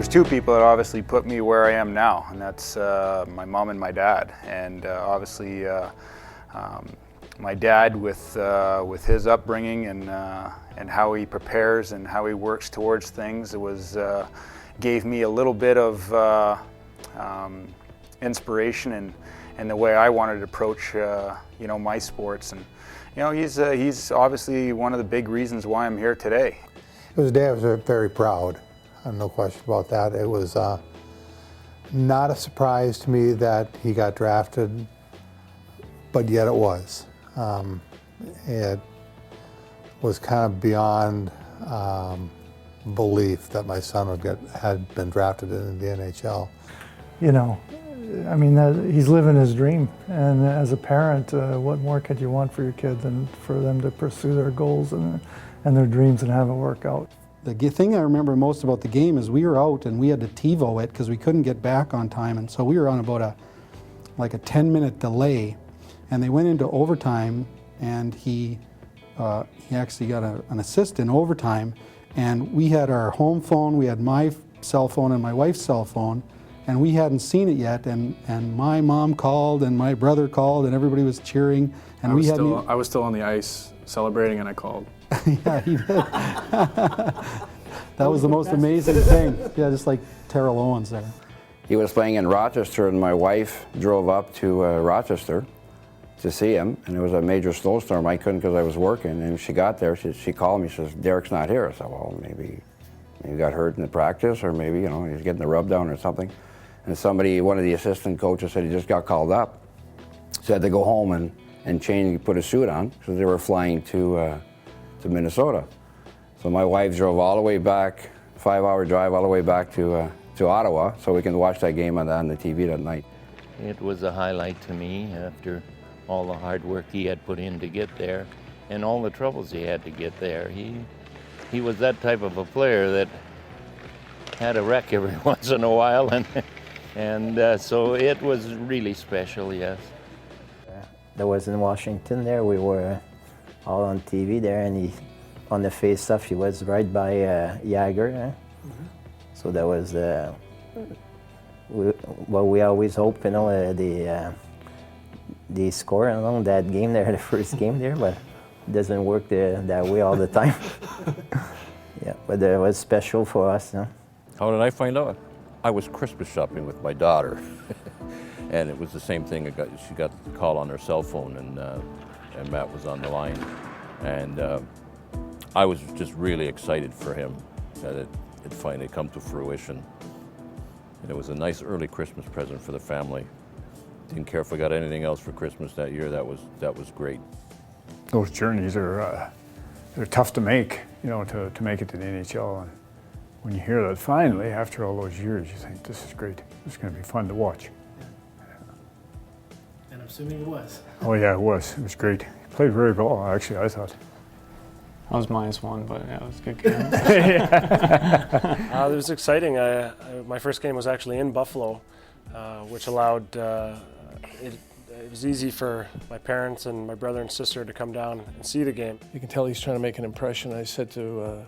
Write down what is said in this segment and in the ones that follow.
There's two people that obviously put me where I am now, and that's my mom and my dad. And obviously, my dad with his upbringing and how he prepares and how he works towards things, it was gave me a little bit of inspiration in the way I wanted to approach my sports. And he's obviously one of the big reasons why I'm here today. His dad was very proud. No question about that. It was not a surprise to me that he got drafted, but yet it was. It was kind of beyond belief that my son had been drafted in the NHL. I mean, he's living his dream, and as a parent, what more could you want for your kid than for them to pursue their goals and their dreams and have it work out? The thing I remember most about the game is we were out and we had to TiVo it because we couldn't get back on time, and so we were on about a 10-minute delay, and they went into overtime, and he actually got an assist in overtime, and we had our home phone, we had my cell phone and my wife's cell phone, and we hadn't seen it yet, and my mom called and my brother called and everybody was cheering, and I was still on the ice celebrating, and I called. Yeah, he did. That was the most amazing thing. Yeah, just like Terrell Owens there. He was playing in Rochester, and my wife drove up to Rochester to see him, and it was a major snowstorm. I couldn't because I was working, and she got there. She called me. She says, "Derek's not here." I said, "Well, maybe he got hurt in the practice, or maybe he's getting the rub down or something." And one of the assistant coaches said he just got called up. So I had to go home and change, put a suit on because they were flying to Minnesota. So my wife drove all the way back, 5-hour drive all the way back to Ottawa so we can watch that game on the TV that night. It was a highlight to me after all the hard work he had put in to get there and all the troubles he had to get there. He was that type of a player that had a wreck every once in a while, and so it was really special, yes. That was in Washington there. We were all on TV there, and on the face-off, he was right by Jagger. So that was what we always hope, they score along that game there, the first game there, but it doesn't work that way all the time. Yeah, but it was special for us. How did I find out? I was Christmas shopping with my daughter, and it was the same thing. She got the call on her cell phone, and Matt was on the line, and I was just really excited for him that it finally come to fruition. And it was a nice early Christmas present for the family. Didn't care if we got anything else for Christmas that year. That was great. Those journeys are they're tough to make, to make it to the NHL. And when you hear that finally, after all those years, you think, this is great. This is going to be fun to watch. And I'm assuming it was. Oh yeah, it was. It was great. He played very well, actually, I thought. I was -1, but yeah, it was a good game. It was exciting. My first game was actually in Buffalo, which allowed, it was easy for my parents and my brother and sister to come down and see the game. You can tell he's trying to make an impression. I said to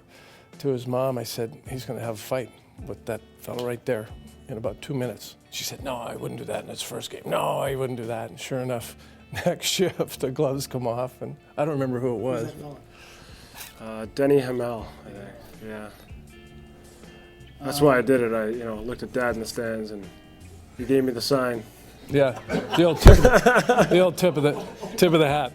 his mom, I said, he's going to have a fight with that fellow right there in about 2 minutes. She said, no, I wouldn't do that in his first game. No, I wouldn't do that. And sure enough, next shift, the gloves come off, and I don't remember who it was. Denny Hamel, I think. Yeah. That's why I did it. I looked at Dad in the stands, and he gave me the sign. Yeah, the old tip of the hat.